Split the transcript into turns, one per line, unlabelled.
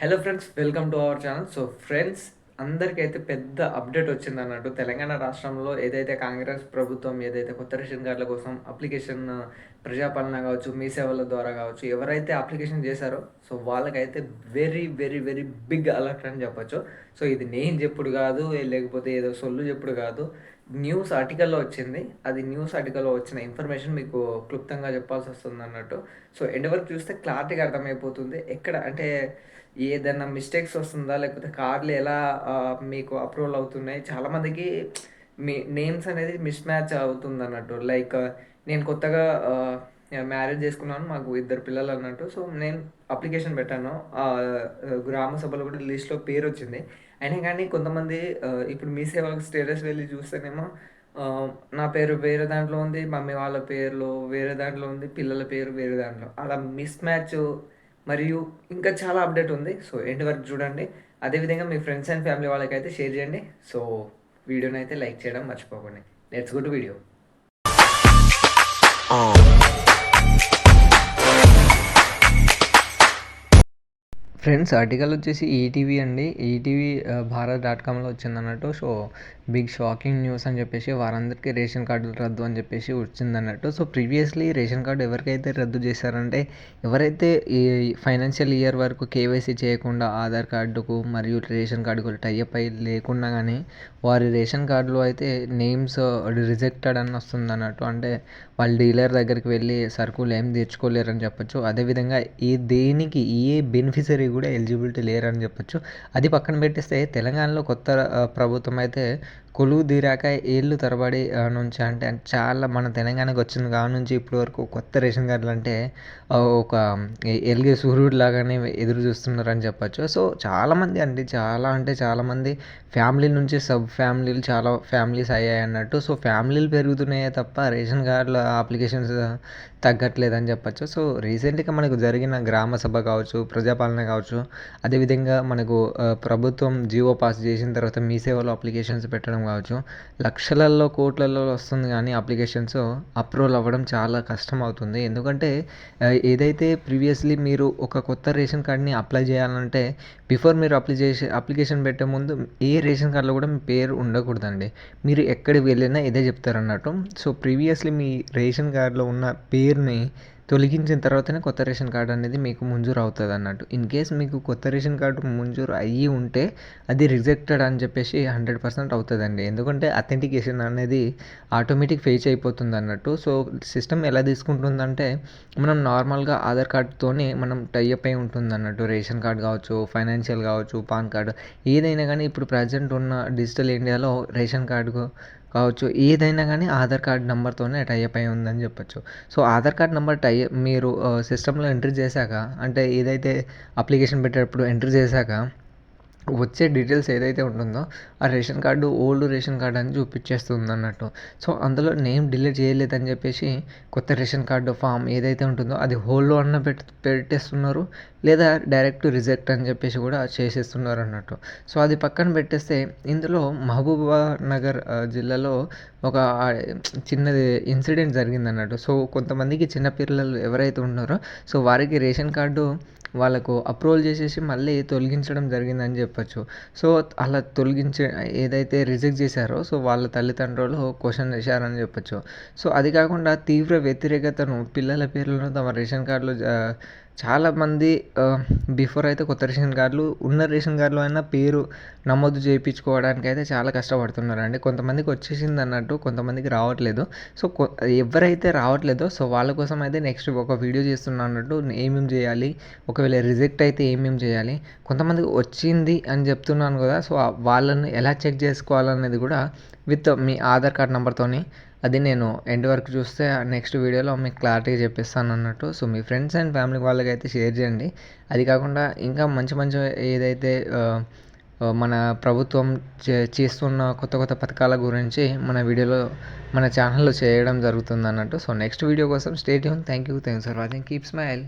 Hello friends, welcome to our channel. So friends, అందరికైతే పెద్ద update వచ్చిందన్నట్టు. Telangana రాష్ట్రంలో ఏదైతే కాంగ్రెస్ ప్రభుత్వం ఏదైతే కొత్త రేషన్ కార్డుల కోసం అప్లికేషన్ ప్రజాపాలన కావచ్చు, మీ సేవల ద్వారా కావచ్చు, ఎవరైతే అప్లికేషన్ చేశారో సో వాళ్ళకైతే very very very big alert అని చెప్పొచ్చు. సో ఇది నేను చెప్పుడు కాదు, లేకపోతే ఏదో సొల్లు చెప్పుడు కాదు, న్యూస్ ఆర్టికల్లో వచ్చింది. అది న్యూస్ ఆర్టికల్లో వచ్చిన ఇన్ఫర్మేషన్ మీకు క్లుప్తంగా చెప్పాల్సి వస్తుంది అన్నట్టు. సో ఎండ్ వరకు చూస్తే క్లారిటీగా అర్థమైపోతుంది. ఎక్కడ అంటే ఏదైనా మిస్టేక్స్ వస్తుందా, లేకపోతే కార్డులు ఎలా మీకు అప్రూవల్ అవుతున్నాయి. చాలామందికి మీ నేమ్స్ అనేది మిస్ మ్యాచ్ అవుతుంది అన్నట్టు. లైక్ నేను కొత్తగా మ్యారేజ్ చేసుకున్నాను, మాకు ఇద్దరు పిల్లలు అన్నట్టు. సో నేను అప్లికేషన్ పెట్టాను, గ్రామ సభలో కూడా లిస్ట్లో పేరు వచ్చింది. అయినా కానీ కొంతమంది ఇప్పుడు మీ సేవలకు స్టేటస్ వెళ్ళి చూస్తేనేమో నా పేరు వేరే దాంట్లో ఉంది, మమ్మీ వాళ్ళ పేర్లు వేరే దాంట్లో ఉంది, పిల్లల పేరు వేరే దాంట్లో, అలా మిస్ మ్యాచ్. మరియు ఇంకా చాలా అప్డేట్ ఉంది. సో ఎండ్ వరకు చూడండి. అదేవిధంగా మీ ఫ్రెండ్స్ అండ్ ఫ్యామిలీ వాళ్ళకైతే షేర్ చేయండి. సో వీడియోని అయితే లైక్ చేయడం మర్చిపోకండి. Let's go to video. Friends, article వచ్చేసి ఈటీవీ అండి. ఈటీవీ భారత్.comలో వచ్చిందన్నట్టు. సో బిగ్ షాకింగ్ న్యూస్ అని చెప్పేసి వారందరికీ రేషన్ కార్డులు రద్దు అని చెప్పేసి వచ్చిందన్నట్టు. సో ప్రీవియస్లీ రేషన్ కార్డు ఎవరికైతే రద్దు చేశారంటే, ఎవరైతే ఈ ఫైనాన్షియల్ ఇయర్ వరకు కేవైసీ చేయకుండా ఆధార్ కార్డుకు మరియు రేషన్ కార్డుకు టైఅప్ అయి లేకుండా కానీ వారి రేషన్ కార్డులో అయితే నేమ్స్ రిజెక్టెడ్ అని వస్తుంది అన్నట్టు. అంటే వాళ్ళు డీలర్ దగ్గరికి వెళ్ళి సరుకులు ఏం తెచ్చుకోలేరని చెప్పొచ్చు. అదేవిధంగా దేనికి ఏ బెనిఫిషరీ కూడా ఎలిజిబిలిటీ లేరని చెప్పొచ్చు. అది పక్కన పెట్టేస్తే తెలంగాణలో కొత్త ప్రభుత్వం అయితే కొలువు తీరాక ఏళ్ళు తరబడి నుంచి అంటే చాలా మన తెలంగాణకు వచ్చిన కాడ నుంచి ఇప్పటి వరకు కొత్త రేషన్ కార్డులు అంటే ఒక ఎలిగే సూర్యుడు లాగానే ఎదురు చూస్తున్నారని చెప్పొచ్చు. సో చాలామంది అండి, చాలా అంటే చాలామంది ఫ్యామిలీ నుంచి సబ్ ఫ్యామిలీలు చాలా ఫ్యామిలీస్ అయ్యాయి అన్నట్టు. సో ఫ్యామిలీలు పెరుగుతున్నాయే తప్ప రేషన్ కార్డుల అప్లికేషన్స్ తగ్గట్లేదని చెప్పొచ్చు. సో రీసెంట్గా మనకు జరిగిన గ్రామ సభ కావచ్చు, ప్రజాపాలన కావచ్చు, అదేవిధంగా మనకు ప్రభుత్వం జీవో పాస్ చేసిన తర్వాత మీ సేవలో అప్లికేషన్స్ పెట్టడం కావచ్చు, లక్షలలో కోట్లలో వస్తుంది. కానీ అప్లికేషన్స్ అప్రూవల్ అవ్వడం చాలా కష్టం అవుతుంది. ఎందుకంటే ఏదైతే ప్రీవియస్లీ మీరు ఒక కొత్త రేషన్ కార్డ్ని అప్లై చేయాలంటే బిఫోర్ మీరు అప్లికేషన్ పెట్టే ముందు ఏ రేషన్ కార్డులో కూడా మీ పేరు ఉండకూడదండి. మీరు ఎక్కడికి వెళ్ళినా ఇదే చెప్తారు అన్నట్టు. సో ప్రీవియస్లీ మీ రేషన్ కార్డులో ఉన్న పేరుని తొలగించిన తర్వాతనే కొత్త రేషన్ కార్డు అనేది మీకు మంజూరు అవుతుంది అన్నట్టు. ఇన్ కేస్ మీకు కొత్త రేషన్ కార్డు మంజూరు అయ్యి ఉంటే అది రిజెక్టెడ్ అని చెప్పేసి 100% అవుతుందండి. ఎందుకంటే అథెంటికేషన్ అనేది ఆటోమేటిక్ ఫేచ్ అయిపోతుంది అన్నట్టు. సో సిస్టమ్ ఎలా తీసుకుంటుందంటే మనం నార్మల్గా ఆధార్ కార్డుతోనే మనం టైఅప్ అయి ఉంటుంది అన్నట్టు. రేషన్ కార్డు కావచ్చు, ఫైనాన్షియల్ కావచ్చు, పాన్ కార్డు ఏదైనా కానీ ఇప్పుడు ప్రజెంట్ ఉన్న డిజిటల్ ఇండియాలో రేషన్ కార్డు కావచ్చు ఏదైనా కానీ ఆధార్ కార్డ్ నెంబర్తోనే టైఅప్ అయి ఉందని చెప్పొచ్చు. సో ఆధార్ కార్డ్ నెంబర్ మీరు సిస్టంలో ఎంట్రీ చేశాక, అంటే ఏదైతే అప్లికేషన్ పెట్టేటప్పుడు ఎంట్రీ చేశాక వచ్చే డీటెయిల్స్ ఏదైతే ఉంటుందో ఆ ration card old ration card అని చూపించేస్తుంది అన్నట్టు. సో అందులో నేమ్ డిలీట్ చేయలేదని చెప్పేసి కొత్త రేషన్ కార్డు ఫామ్ ఏదైతే ఉంటుందో అది హోల్డ్లో అన్న పెట్టేస్తున్నారు, లేదా డైరెక్ట్ రిజెక్ట్ అని చెప్పేసి కూడా చేసేస్తున్నారు అన్నట్టు. సో అది పక్కన పెట్టేస్తే ఇందులో మహబూబా నగర్ జిల్లాలో ఒక చిన్నది ఇన్సిడెంట్ జరిగింది అన్నట్టు. సో కొంతమందికి చిన్నపిల్లలు ఎవరైతే ఉన్నారో సో వారికి రేషన్ కార్డు వాళ్ళకు అప్రూవల్ చేసేసి మళ్ళీ తొలగించడం జరిగిందని చెప్పొచ్చు. సో అలా ఏదైతే రిజెక్ట్ చేశారో సో వాళ్ళ తల్లిదండ్రులు క్వశ్చన్ వేశారని చెప్పొచ్చు. సో అది కాకుండా తీవ్ర వ్యతిరేకతను పిల్లల పేర్లను తమ రేషన్ కార్డులో చాలామంది బిఫోర్ అయితే కొత్త రేషన్ కార్డులు ఉన్న రేషన్ కార్డులో అయినా పేరు నమోదు చేయించుకోవడానికి అయితే చాలా కష్టపడుతున్నారండి. కొంతమందికి వచ్చేసింది అన్నట్టు, కొంతమందికి రావట్లేదు. సో ఎవరైతే రావట్లేదో సో వాళ్ళ కోసం అయితే నెక్స్ట్ ఒక వీడియో చేస్తున్నా అన్నట్టు. ఏమేమి చేయాలి, ఒకవేళ రిజెక్ట్ అయితే ఏమేమి చేయాలి, కొంతమందికి వచ్చింది అని చెప్తున్నాను కదా, సో వాళ్ళని ఎలా చెక్ చేసుకోవాలనేది కూడా విత్ మీ ఆధార్ కార్డ్ నెంబర్తోని అది నేను ఎండ్ వరకు చూస్తే నెక్స్ట్ వీడియోలో మీకు క్లారిటీగా చెప్పిస్తాను అన్నట్టు. So me friends and family వాళ్ళకి అయితే షేర్ చేయండి. అది కాకుండా ఇంకా మంచి మంచి ఏదైతే మన ప్రభుత్వం చేస్తున్న కొత్త కొత్త పథకాల గురించి మన ఛానల్లో చేయడం జరుగుతుంది అన్నట్టు. సో నెక్స్ట్ వీడియో కోసం stay tune. Thank you for watching. Keep smile.